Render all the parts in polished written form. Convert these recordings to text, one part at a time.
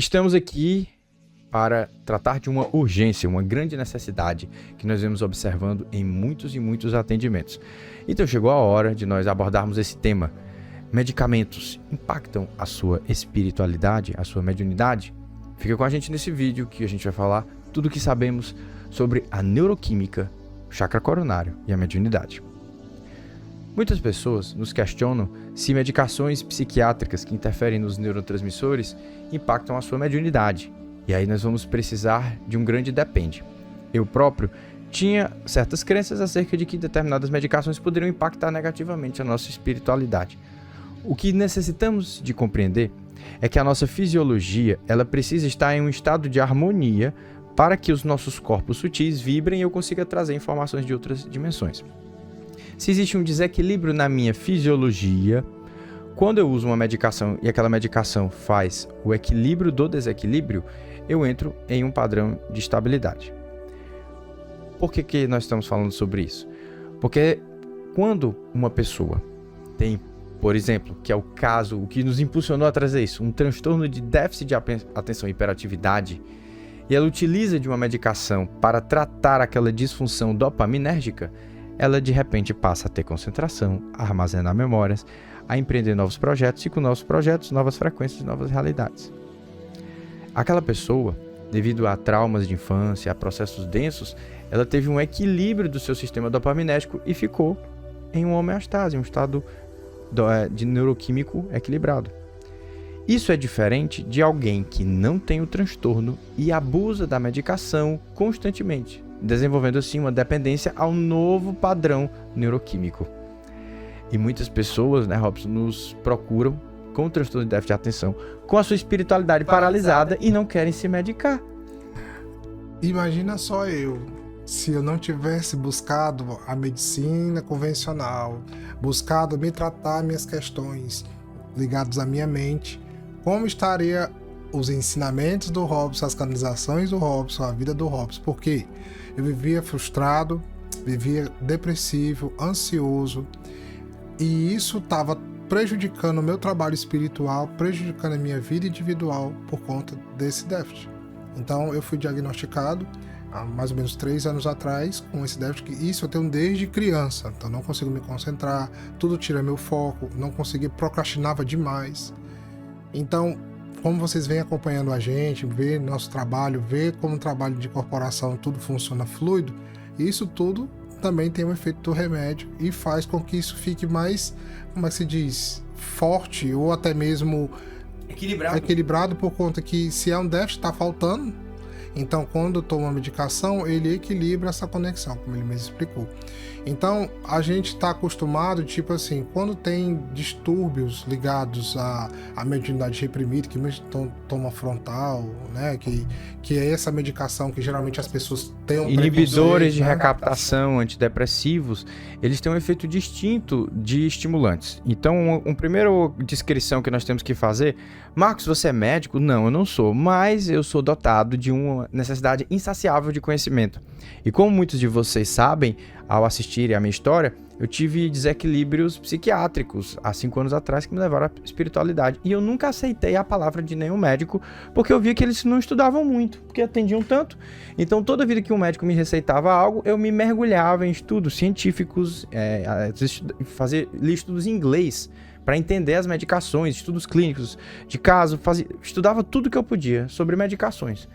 Estamos aqui para tratar de uma urgência, uma grande necessidade que nós vemos observando em muitos e muitos atendimentos. Então chegou a hora de nós abordarmos esse tema. Medicamentos impactam a sua espiritualidade, a sua mediunidade? Fica com a gente nesse vídeo que a gente vai falar tudo o que sabemos sobre a neuroquímica, o chakra coronário e a mediunidade. Muitas pessoas nos questionam se medicações psiquiátricas que interferem nos neurotransmissores impactam a sua mediunidade. E aí nós vamos precisar de um grande depende. Eu próprio tinha certas crenças acerca de que determinadas medicações poderiam impactar negativamente a nossa espiritualidade. O que necessitamos de compreender é que a nossa fisiologia ela precisa estar em um estado de harmonia para que os nossos corpos sutis vibrem e eu consiga trazer informações de outras dimensões. Se existe um desequilíbrio na minha fisiologia, quando eu uso uma medicação e aquela medicação faz o equilíbrio do desequilíbrio, eu entro em um padrão de estabilidade. Por que nós estamos falando sobre isso? Porque quando uma pessoa tem, por exemplo, que é o caso, o que nos impulsionou a trazer isso, um transtorno de déficit de atenção e hiperatividade, e ela utiliza de uma medicação para tratar aquela disfunção dopaminérgica, ela de repente passa a ter concentração, a armazenar memórias, a empreender novos projetos e com novos projetos, novas frequências e novas realidades. Aquela pessoa, devido a traumas de infância, a processos densos, ela teve um equilíbrio do seu sistema dopaminérgico e ficou em uma homeostase, um estado de neuroquímico equilibrado. Isso é diferente de alguém que não tem o transtorno e abusa da medicação constantemente, desenvolvendo assim uma dependência ao novo padrão neuroquímico. E muitas pessoas, Robson, nos procuram com transtorno de déficit de atenção, com a sua espiritualidade paralisada e não querem se medicar. Imagina só se eu não tivesse buscado a medicina convencional, buscado me tratar minhas questões ligadas à minha mente, como estaria os ensinamentos do Robson, as canalizações do Robson, a vida do Robson? Porque eu vivia frustrado, vivia depressivo, ansioso, e isso estava prejudicando o meu trabalho espiritual, prejudicando a minha vida individual por conta desse déficit. Então eu fui diagnosticado há mais ou menos 3 anos atrás com esse déficit, que isso eu tenho desde criança, então não consigo me concentrar, tudo tira meu foco, não consegui, procrastinava demais. Então, como vocês vêm acompanhando a gente, vê nosso trabalho, vê como o trabalho de corporação tudo funciona fluido, isso tudo também tem um efeito do remédio e faz com que isso fique mais, como é que se diz, forte ou até mesmo equilibrado por conta que se é um déficit está faltando, então quando toma a medicação ele equilibra essa conexão, como ele mesmo explicou. Então a gente está acostumado, tipo assim, quando tem distúrbios ligados à mediunidade reprimida, que mesmo toma frontal, né, que é essa medicação que geralmente as pessoas têm inibidores de recaptação, antidepressivos, eles têm um efeito distinto de estimulantes. Então, uma primeira descrição que nós temos que fazer: Marcos, você é médico? Não, eu não sou, mas eu sou dotado de uma necessidade insaciável de conhecimento. E como muitos de vocês sabem, ao assistirem a minha história, eu tive desequilíbrios psiquiátricos há 5 anos atrás que me levaram à espiritualidade. E eu nunca aceitei a palavra de nenhum médico, porque eu via que eles não estudavam muito, porque atendiam tanto. Então, toda vida que um médico me receitava algo, eu me mergulhava em estudos científicos, li estudos em inglês para entender as medicações, estudos clínicos de caso, estudava tudo que eu podia sobre medicações.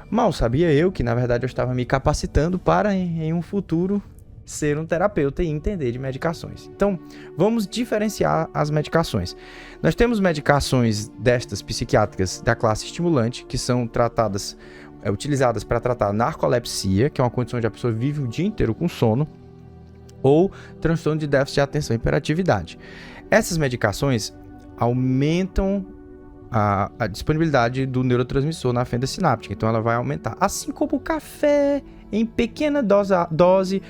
Mal sabia eu que, na verdade, eu estava me capacitando para, em um futuro, ser um terapeuta e entender de medicações. Então, vamos diferenciar as medicações. Nós temos medicações destas psiquiátricas da classe estimulante, que são utilizadas para tratar narcolepsia, que é uma condição onde a pessoa vive o dia inteiro com sono, ou transtorno de déficit de atenção e hiperatividade. Essas medicações aumentam a disponibilidade do neurotransmissor na fenda sináptica, então ela vai aumentar. Assim como o café, em pequena dose,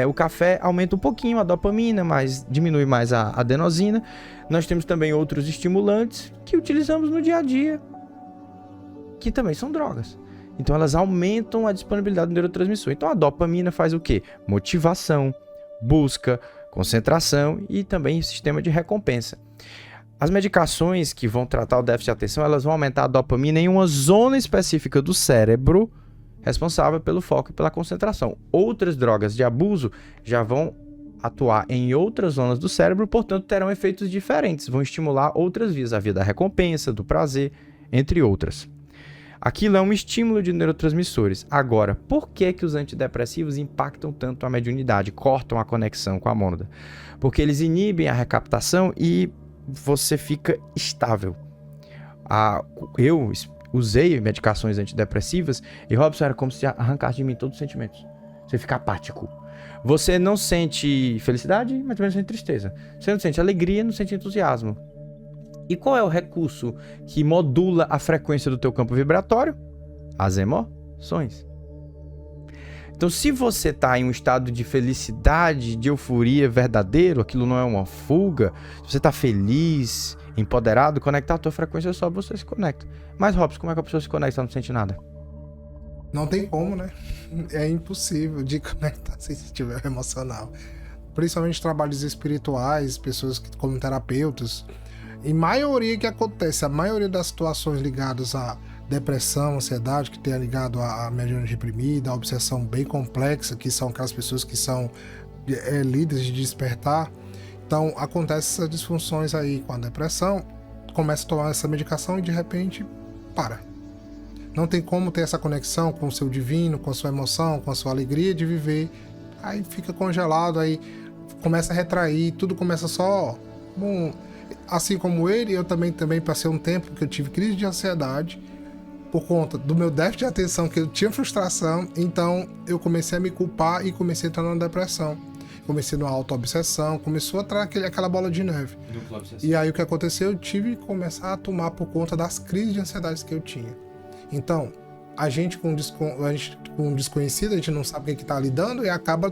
o café aumenta um pouquinho a dopamina, mas diminui mais a adenosina. Nós temos também outros estimulantes que utilizamos no dia a dia, que também são drogas. Então elas aumentam a disponibilidade do neurotransmissor. Então a dopamina faz o quê? Motivação, busca, concentração e também sistema de recompensa. As medicações que vão tratar o déficit de atenção, elas vão aumentar a dopamina em uma zona específica do cérebro responsável pelo foco e pela concentração. Outras drogas de abuso já vão atuar em outras zonas do cérebro, portanto terão efeitos diferentes, vão estimular outras vias, a via da recompensa, do prazer, entre outras. Aquilo é um estímulo de neurotransmissores. Agora, por que os antidepressivos impactam tanto a mediunidade, cortam a conexão com a mônada? Porque eles inibem a recaptação e você fica estável. Eu usei medicações antidepressivas e, Robson, era como se arrancasse de mim todos os sentimentos. Você fica apático. Você não sente felicidade, mas também não sente tristeza. Você não sente alegria, não sente entusiasmo. E qual é o recurso que modula a frequência do teu campo vibratório? As emoções. Então, se você está em um estado de felicidade, de euforia verdadeiro, aquilo não é uma fuga, se você está feliz, empoderado, conectar a tua frequência só, você se conecta. Mas, Robson, como é que a pessoa se conecta e não sente nada? Não tem como, né? É impossível de conectar se estiver emocional. Principalmente trabalhos espirituais, pessoas que, como terapeutas. Em maioria que acontece, a maioria das situações ligadas a depressão, ansiedade, que tem ligado à mediunidade reprimida, a obsessão bem complexa, que são aquelas pessoas que são líderes de despertar. Então, acontecem essas disfunções aí com a depressão, começa a tomar essa medicação e de repente para. Não tem como ter essa conexão com o seu divino, com a sua emoção, com a sua alegria de viver. Aí fica congelado, aí começa a retrair, tudo começa só... Bom, assim como ele, eu também passei um tempo que eu tive crise de ansiedade por conta do meu déficit de atenção, que eu tinha frustração, então eu comecei a me culpar e comecei a entrar numa depressão. Comecei numa auto-obsessão, começou a entrar aquela bola de neve. E aí o que aconteceu? Eu tive que começar a tomar por conta das crises de ansiedade que eu tinha. Então, a gente com um desconhecido, a gente não sabe o que está lidando e acaba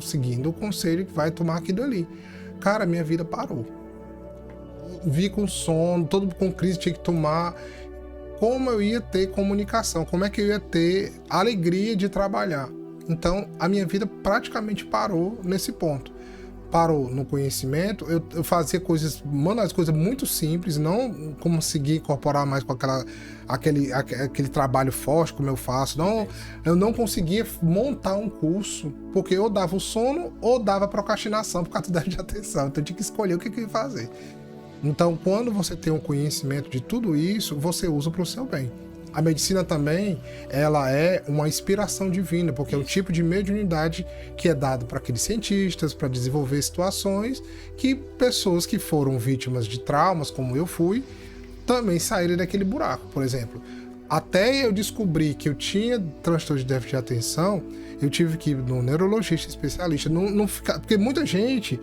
seguindo o conselho que vai tomar aquilo ali. Cara, minha vida parou. Vi com sono, todo com crise, tinha que tomar. Como eu ia ter comunicação? Como é que eu ia ter alegria de trabalhar? Então, a minha vida praticamente parou nesse ponto. Parou no conhecimento, eu fazia coisas muito simples, não consegui incorporar mais com aquele trabalho forte como eu faço. Não, eu não conseguia montar um curso, porque eu dava o sono ou dava procrastinação por causa do déficit de atenção. Então eu tinha que escolher o que eu ia fazer. Então, quando você tem um conhecimento de tudo isso, você usa para o seu bem. A medicina também, ela é uma inspiração divina, porque é um tipo de mediunidade que é dado para aqueles cientistas, para desenvolver situações que pessoas que foram vítimas de traumas, como eu fui, também saíram daquele buraco. Por exemplo, até eu descobrir que eu tinha transtorno de déficit de atenção, eu tive que ir no neurologista especialista, não ficar, porque muita gente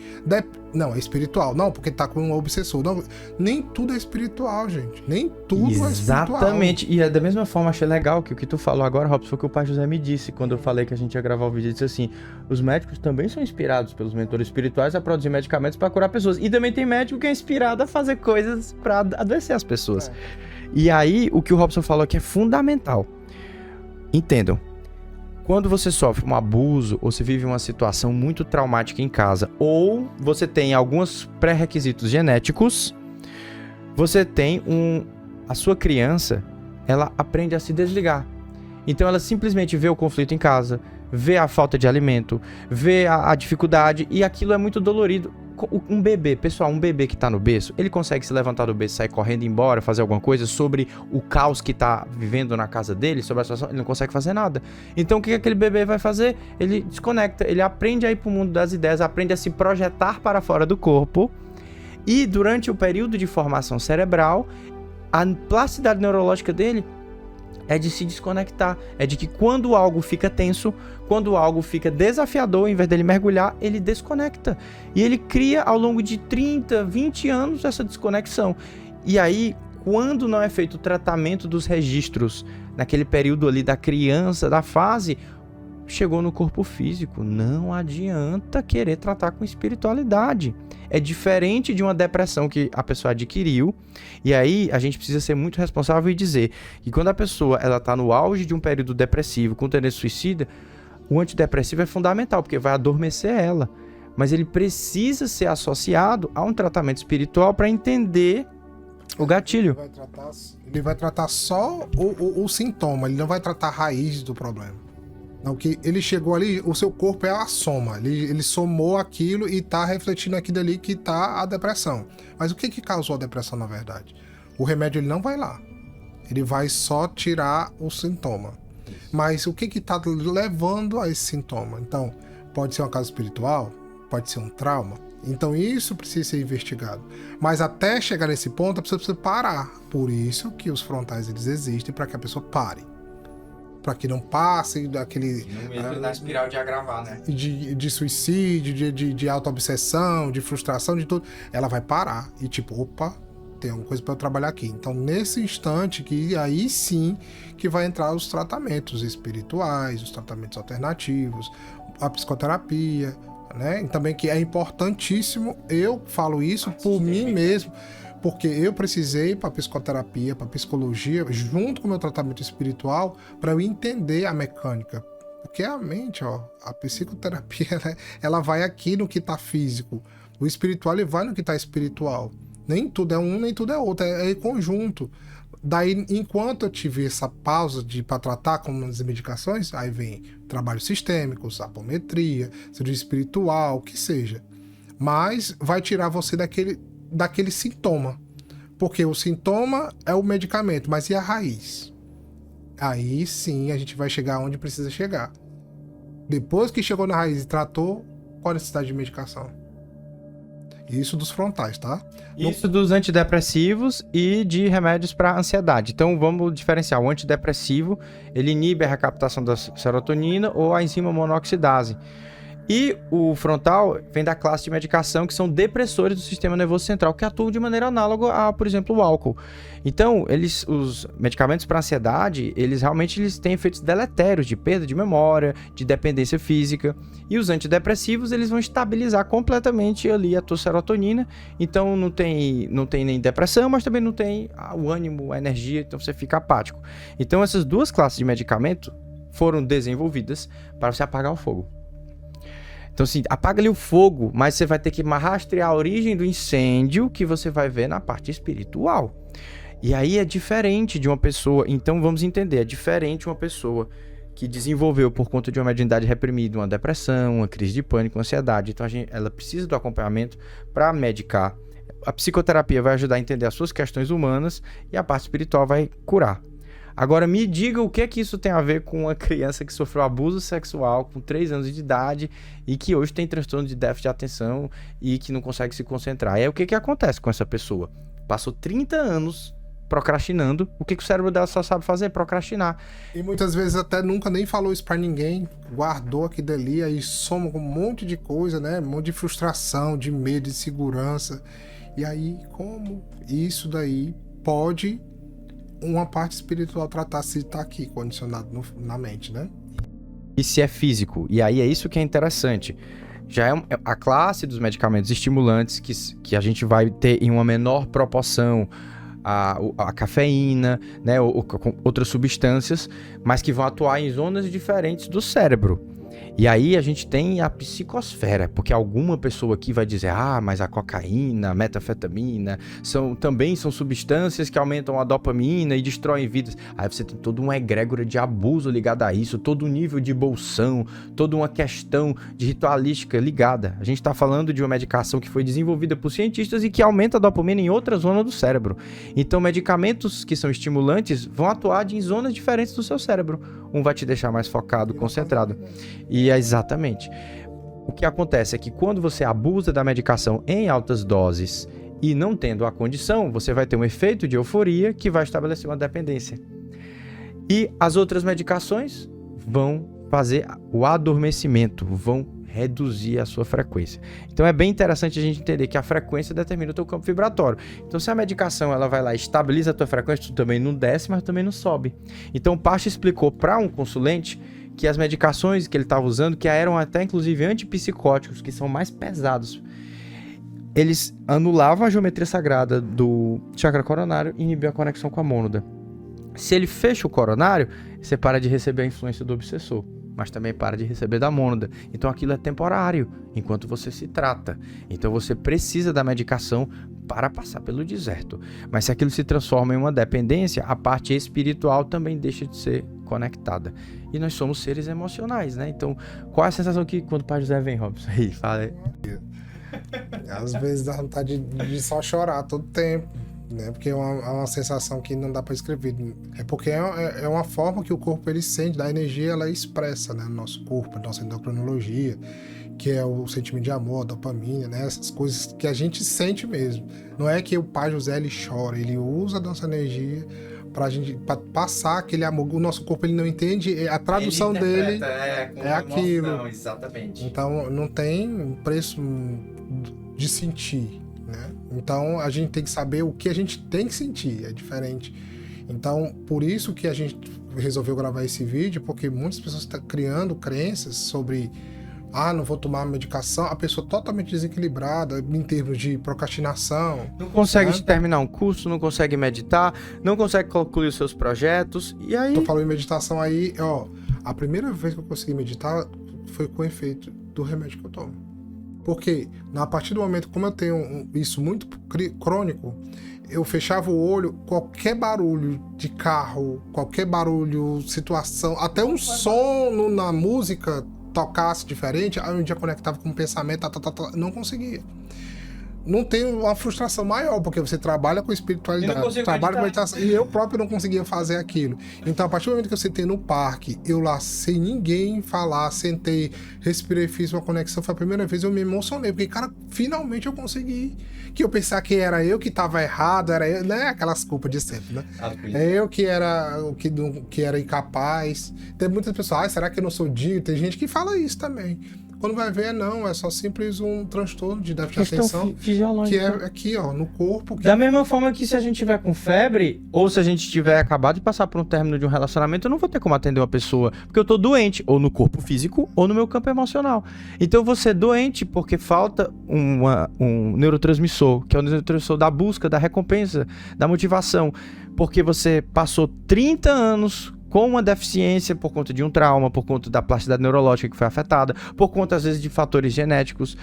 não, é espiritual, não, porque tá com um obsessor, não, nem tudo é espiritual, gente, nem tudo é espiritual. Exatamente, e da mesma forma achei legal que o que tu falou agora, Robson, foi o que o pai José me disse, quando eu falei que a gente ia gravar o vídeo, ele disse assim, os médicos também são inspirados pelos mentores espirituais a produzir medicamentos para curar pessoas, e também tem médico que é inspirado a fazer coisas para adoecer as pessoas. E aí, o que o Robson falou aqui é fundamental. Entendam. Quando você sofre um abuso ou se vive uma situação muito traumática em casa, ou você tem alguns pré-requisitos genéticos, você tem a sua criança, ela aprende a se desligar. Então ela simplesmente vê o conflito em casa, vê a falta de alimento, vê a dificuldade, e aquilo é muito dolorido. Um bebê, pessoal, um bebê que tá no berço, ele consegue se levantar do berço, sair correndo embora, fazer alguma coisa sobre o caos que tá vivendo na casa dele, sobre a situação, ele não consegue fazer nada. Então o que aquele bebê vai fazer? Ele desconecta, ele aprende a ir pro mundo das ideias, aprende a se projetar para fora do corpo, e durante o período de formação cerebral, a plasticidade neurológica dele é de se desconectar, é de que quando algo fica tenso, quando algo fica desafiador, em vez dele mergulhar, ele desconecta. E ele cria ao longo de 30, 20 anos essa desconexão. E aí, quando não é feito o tratamento dos registros, naquele período ali da criança, da fase, chegou no corpo físico. Não adianta querer tratar com espiritualidade. É diferente de uma depressão que a pessoa adquiriu. E aí a gente precisa ser muito responsável e dizer que quando a pessoa está no auge de um período depressivo com tendência suicida, o antidepressivo é fundamental, porque vai adormecer ela. mas ele precisa ser associado a um tratamento espiritual para entender o gatilho. Ele vai tratar só o sintoma, ele não vai tratar a raiz do problema. Não, que ele chegou ali, o seu corpo é a soma, ele somou aquilo e tá refletindo aquilo ali que tá a depressão. Mas o que causou a depressão, na verdade? O remédio ele não vai lá, ele vai só tirar o sintoma. Mas o que tá levando a esse sintoma? Então, pode ser uma causa espiritual, pode ser um trauma. Então isso precisa ser investigado. Mas até chegar nesse ponto, a pessoa precisa parar. Por isso que os frontais eles existem, para que a pessoa pare. Para que não passe daquele... Não entra na espiral de agravar, né? De suicídio, de auto-obsessão, de frustração, de tudo. Ela vai parar e tipo, opa, tem alguma coisa para eu trabalhar aqui. Então nesse instante que aí sim que vai entrar os tratamentos espirituais, os tratamentos alternativos, a psicoterapia, né? E também que é importantíssimo, eu falo isso por mim mesmo, porque eu precisei para psicoterapia, para psicologia, junto com o meu tratamento espiritual, para eu entender a mecânica. Porque a mente, ó, a psicoterapia, né, ela vai aqui no que está físico. O espiritual, ele vai no que está espiritual. Nem tudo é um, nem tudo é outro, é conjunto. Daí, enquanto eu tive essa pausa para tratar com as medicações, aí vem trabalhos sistêmicos, apometria, cirurgia espiritual, o que seja. Mas vai tirar você daquele sintoma. Porque o sintoma é o medicamento, mas e a raiz? Aí sim a gente vai chegar onde precisa chegar. Depois que chegou na raiz e tratou, qual a necessidade de medicação? Isso dos frontais, tá? Isso dos antidepressivos e de remédios para ansiedade. Então vamos diferenciar. O antidepressivo, ele inibe a recaptação da serotonina ou a enzima monoxidase. E o frontal vem da classe de medicação que são depressores do sistema nervoso central, que atuam de maneira análoga a, por exemplo, o álcool. Então, os medicamentos para ansiedade, eles têm efeitos deletérios de perda de memória, de dependência física. E os antidepressivos, eles vão estabilizar completamente ali a tua serotonina. Então, não tem nem depressão, mas também não tem o ânimo, a energia, então você fica apático. Então, essas duas classes de medicamento foram desenvolvidas para você apagar o fogo. Então, assim, apaga ali o fogo, mas você vai ter que rastrear a origem do incêndio que você vai ver na parte espiritual. E aí é diferente de uma pessoa... Então, vamos entender, é diferente uma pessoa que desenvolveu por conta de uma mediunidade reprimida, uma depressão, uma crise de pânico, uma ansiedade. Então, ela precisa do acompanhamento para medicar. A psicoterapia vai ajudar a entender as suas questões humanas e a parte espiritual vai curar. Agora, me diga o que é que isso tem a ver com uma criança que sofreu abuso sexual com 3 anos de idade e que hoje tem transtorno de déficit de atenção e que não consegue se concentrar. Aí o que acontece com essa pessoa? Passou 30 anos procrastinando. O que o cérebro dela só sabe fazer? Procrastinar. E muitas vezes até nunca nem falou isso pra ninguém, guardou aquilo ali, aí soma com um monte de coisa, né? Um monte de frustração, de medo, de insegurança. E aí, como isso daí pode... uma parte espiritual tratar se tá aqui condicionado na mente, né? E se é físico. E aí é isso que é interessante. Já é a classe dos medicamentos estimulantes que a gente vai ter em uma menor proporção a cafeína, né, ou outras substâncias, mas que vão atuar em zonas diferentes do cérebro. E aí a gente tem a psicosfera, porque alguma pessoa aqui vai dizer, mas a cocaína, a metanfetamina, também são substâncias que aumentam a dopamina e destroem vidas. Aí você tem toda uma egrégora de abuso ligada a isso, todo um nível de bolsão, toda uma questão de ritualística ligada. A gente está falando de uma medicação que foi desenvolvida por cientistas e que aumenta a dopamina em outra zona do cérebro. Então medicamentos que são estimulantes vão atuar em zonas diferentes do seu cérebro. Um vai te deixar mais focado, concentrado. E é exatamente. O que acontece é que quando você abusa da medicação em altas doses e não tendo a condição, você vai ter um efeito de euforia que vai estabelecer uma dependência. E as outras medicações vão fazer o adormecimento, vão reduzir a sua frequência. Então é bem interessante a gente entender que a frequência determina o teu campo vibratório. Então se a medicação ela vai lá e estabiliza a tua frequência, tu também não desce, mas também não sobe. Então o Pacho explicou para um consulente que as medicações que ele estava usando, que eram até inclusive antipsicóticos, que são mais pesados, eles anulavam a geometria sagrada do chakra coronário e inibiam a conexão com a mônada. Se ele fecha o coronário, você para de receber a influência do obsessor. mas também para de receber da mônada. Então aquilo é temporário, enquanto você se trata. Então você precisa da medicação para passar pelo deserto. Mas se aquilo se transforma em uma dependência, a parte espiritual também deixa de ser conectada. E nós somos seres emocionais, né? Então, qual é a sensação que quando o Pai José vem, Robson? Aí, fala aí. Às vezes dá vontade de só chorar todo tempo, né? Porque é uma sensação que não dá para escrever. É porque é uma forma que o corpo ele sente, da energia ela expressa, né? No nosso corpo, nossa endocrinologia, que é o sentimento de amor, a dopamina, né? Essas coisas que a gente sente mesmo. Não é que o Pai José ele chora, ele usa a nossa energia pra passar aquele amor. O nosso corpo ele não entende, a tradução dele é aquilo. Emoção, exatamente. Então não tem preço de sentir, né? Então a gente tem que saber o que a gente tem que sentir, é diferente. Então por isso que a gente resolveu gravar esse vídeo, porque muitas pessoas estão criando crenças sobre não vou tomar medicação, a pessoa totalmente desequilibrada em termos de procrastinação. Não consegue terminar um curso, não consegue meditar, não consegue concluir os seus projetos, e aí... Tô falando em meditação aí, a primeira vez que eu consegui meditar foi com o efeito do remédio que eu tomo. Porque a partir do momento, como eu tenho isso muito crônico, eu fechava o olho, qualquer barulho de carro, qualquer barulho, situação, até um som na música tocasse diferente, aí um dia conectava com um pensamento, não conseguia. Não tem uma frustração maior, porque você trabalha com espiritualidade, trabalha com meditação, e eu próprio não conseguia fazer aquilo. Então, a partir do momento que eu sentei no parque, eu lá sem ninguém falar, sentei, respirei, fiz uma conexão, foi a primeira vez eu me emocionei, porque, cara, finalmente eu consegui. Que eu pensava que era eu que estava errado, era eu, né? Aquelas culpas de sempre, né? É eu que era que era incapaz. Tem muitas pessoas, será que eu não sou digno? Tem gente que fala isso também. Quando vai ver, não, é só simples um transtorno de déficit de atenção, que é aqui, no corpo. Da mesma forma que se a gente tiver com febre, ou se a gente tiver acabado de passar por um término de um relacionamento, eu não vou ter como atender uma pessoa, porque eu tô doente, ou no corpo físico, ou no meu campo emocional. Então eu vou ser doente porque falta um neurotransmissor, que é o neurotransmissor da busca, da recompensa, da motivação, porque você passou 30 anos com uma deficiência por conta de um trauma, por conta da plasticidade neurológica que foi afetada, por conta, às vezes, de fatores genéticos.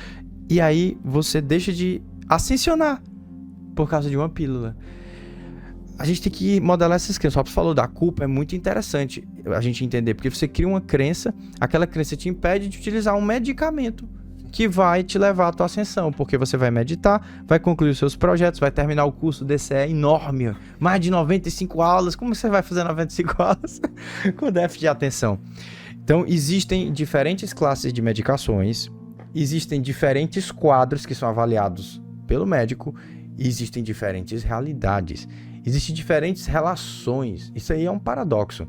E aí você deixa de ascensionar por causa de uma pílula. A gente tem que modelar essas crenças. O Robson falou da culpa, é muito interessante a gente entender, porque você cria uma crença, aquela crença te impede de utilizar um medicamento que vai te levar à tua ascensão, porque você vai meditar, vai concluir os seus projetos, vai terminar o curso DCE enorme, mais de 95 aulas. Como você vai fazer 95 aulas com déficit de atenção? Então, existem diferentes classes de medicações, existem diferentes quadros que são avaliados pelo médico, e existem diferentes realidades, existem diferentes relações. Isso aí é um paradoxo.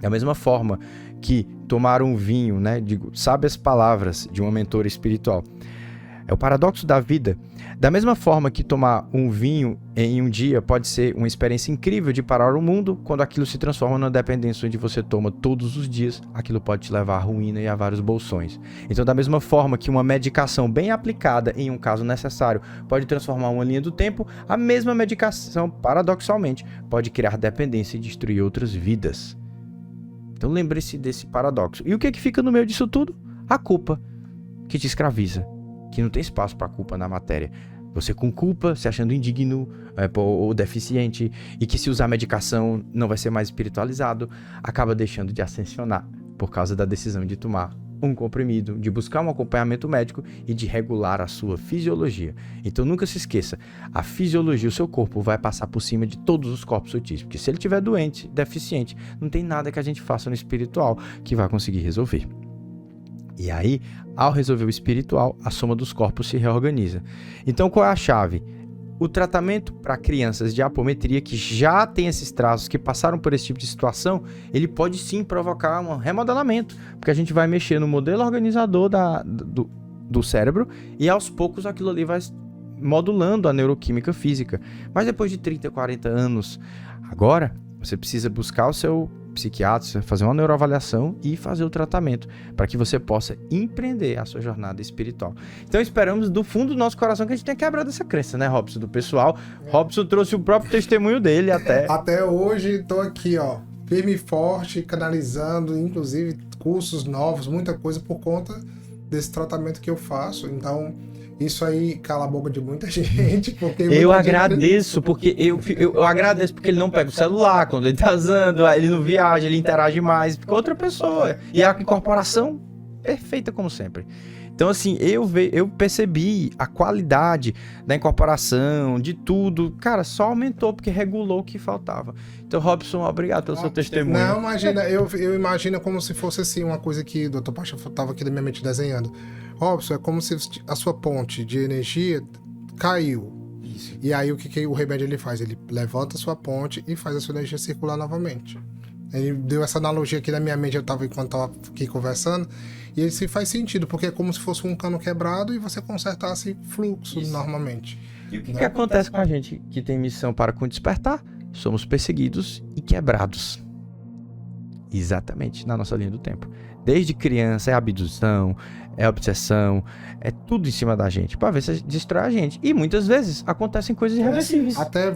Da mesma forma que tomar um vinho, né? Sabe as palavras de uma mentora espiritual. É o paradoxo da vida. Da mesma forma que tomar um vinho em um dia pode ser uma experiência incrível de parar o mundo, quando aquilo se transforma numa dependência onde você toma todos os dias, aquilo pode te levar à ruína e a vários bolsões. Então, da mesma forma que uma medicação bem aplicada em um caso necessário pode transformar uma linha do tempo, a mesma medicação, paradoxalmente, pode criar dependência e destruir outras vidas. Então lembre-se desse paradoxo. E o que fica no meio disso tudo? A culpa, que te escraviza, que não tem espaço para culpa na matéria. Você com culpa, se achando indigno ou deficiente, e que se usar medicação não vai ser mais espiritualizado, acaba deixando de ascensionar por causa da decisão de tomar um comprimido, de buscar um acompanhamento médico e de regular a sua fisiologia. Então nunca se esqueça, a fisiologia, o seu corpo vai passar por cima de todos os corpos sutis, porque se ele estiver doente, deficiente, não tem nada que a gente faça no espiritual que vai conseguir resolver. E aí, ao resolver o espiritual, a soma dos corpos se reorganiza. Então qual é a chave? O tratamento para crianças de apometria que já têm esses traços, que passaram por esse tipo de situação, ele pode sim provocar um remodelamento, porque a gente vai mexer no modelo organizador do cérebro e aos poucos aquilo ali vai modulando a neuroquímica física. Mas depois de 30, 40 anos, agora você precisa buscar o seu psiquiatra, fazer uma neuroavaliação e fazer o tratamento para que você possa empreender a sua jornada espiritual. Então esperamos do fundo do nosso coração que a gente tenha quebrado essa crença, né, Robson, do pessoal. Robson trouxe o próprio testemunho dele até. Até hoje tô aqui, firme e forte, canalizando, inclusive, cursos novos, muita coisa por conta desse tratamento que eu faço. Então, isso aí cala a boca de muita gente, porque... Eu agradeço, porque eu agradeço porque ele não pega o celular quando ele tá usando, ele não viaja, ele interage mais, fica outra pessoa. E a incorporação perfeita como sempre. Então, assim, eu percebi a qualidade da incorporação, de tudo. Cara, só aumentou, porque regulou o que faltava. Então, Robson, obrigado pelo seu testemunho. Não, imagina, eu imagino como se fosse, assim, uma coisa que o Dr. Paixão estava aqui na minha mente desenhando. Robson, é como se a sua ponte de energia caiu. Isso. E aí, o que o remédio ele faz? Ele levanta a sua ponte e faz a sua energia circular novamente. Ele deu essa analogia aqui na minha mente, enquanto estava aqui conversando, e ele se faz sentido, porque é como se fosse um cano quebrado e você consertasse fluxo normalmente. E o que acontece com a gente que tem missão para com despertar? Somos perseguidos e quebrados. Exatamente, na nossa linha do tempo. Desde criança é abdução, é obsessão, é tudo em cima da gente, para ver se destrói a gente. E muitas vezes acontecem coisas irreversíveis. Até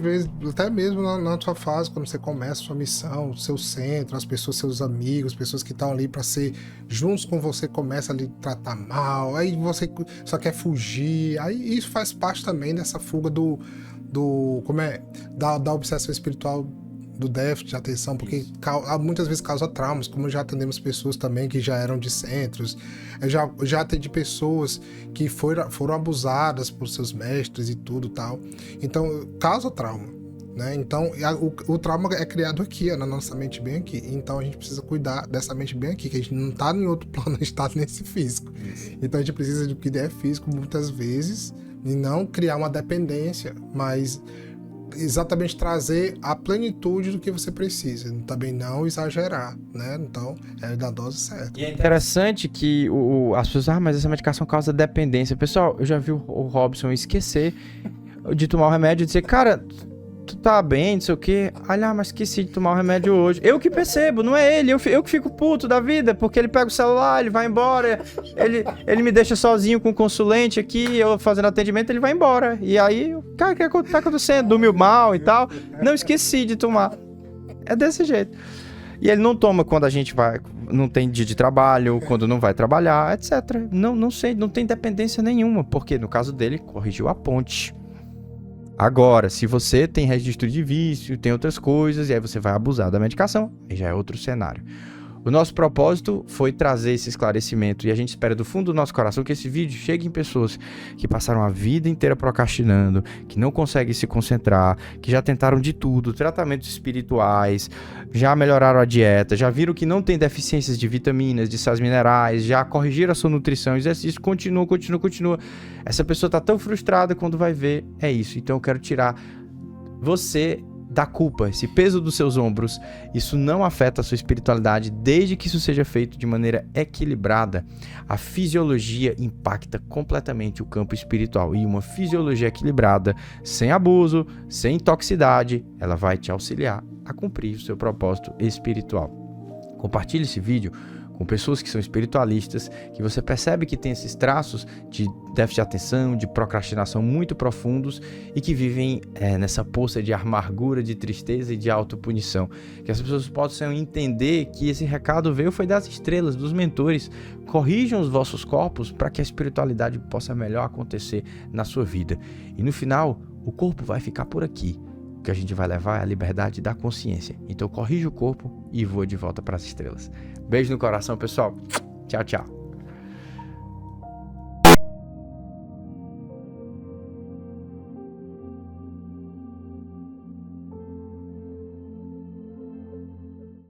mesmo na sua fase, quando você começa a sua missão, seu centro, as pessoas, seus amigos, pessoas que estão ali para ser juntos com você, começa a lhe tratar mal, aí você só quer fugir. Aí isso faz parte também dessa fuga da obsessão espiritual, do déficit de atenção, porque muitas vezes causa traumas, como já atendemos pessoas também que já eram de centros, eu já atendi pessoas que foram abusadas por seus mestres e tudo tal, então causa trauma, né? Então o trauma é criado aqui, na nossa mente bem aqui, então a gente precisa cuidar dessa mente bem aqui, que a gente não tá em outro plano, a gente tá nesse físico, então a gente precisa de que é físico muitas vezes, e não criar uma dependência, mas exatamente trazer a plenitude do que você precisa, também não exagerar, né? Então, é da dose certa. E é interessante que as pessoas, mas essa medicação causa dependência. Pessoal, eu já vi o Robson esquecer de tomar o remédio e dizer, cara, tu tá bem, não sei o quê. Mas esqueci de tomar o remédio hoje. Eu que percebo, não é ele. Eu que fico puto da vida, porque ele pega o celular, ele vai embora, ele me deixa sozinho com o consulente aqui, eu fazendo atendimento, ele vai embora. E aí, cara, o que tá acontecendo? Dormiu mal e tal. Não, esqueci de tomar. É desse jeito. E ele não toma quando a gente não tem dia de trabalho, quando não vai trabalhar, etc. Não sei, não tem dependência nenhuma, porque no caso dele, corrigiu a ponte. Agora, se você tem registro de vício, tem outras coisas, e aí você vai abusar da medicação, aí já é outro cenário. O nosso propósito foi trazer esse esclarecimento, e a gente espera do fundo do nosso coração que esse vídeo chegue em pessoas que passaram a vida inteira procrastinando, que não conseguem se concentrar, que já tentaram de tudo, tratamentos espirituais, já melhoraram a dieta, já viram que não tem deficiências de vitaminas, de sais minerais, já corrigiram a sua nutrição, exercício, continua. Essa pessoa está tão frustrada quando vai ver, é isso. Então eu quero tirar você da culpa, esse peso dos seus ombros. Isso não afeta a sua espiritualidade, desde que isso seja feito de maneira equilibrada. A fisiologia impacta completamente o campo espiritual, e uma fisiologia equilibrada, sem abuso, sem toxicidade, ela vai te auxiliar a cumprir o seu propósito espiritual. Compartilhe esse vídeo com pessoas que são espiritualistas, que você percebe que tem esses traços de déficit de atenção, de procrastinação muito profundos e que vivem nessa poça de amargura, de tristeza e de autopunição. Que as pessoas possam entender que esse recado foi das estrelas, dos mentores. Corrijam os vossos corpos para que a espiritualidade possa melhor acontecer na sua vida. E no final, o corpo vai ficar por aqui. O que a gente vai levar é a liberdade da consciência. Então corrija o corpo e voa de volta para as estrelas. Beijo no coração, pessoal. Tchau, tchau.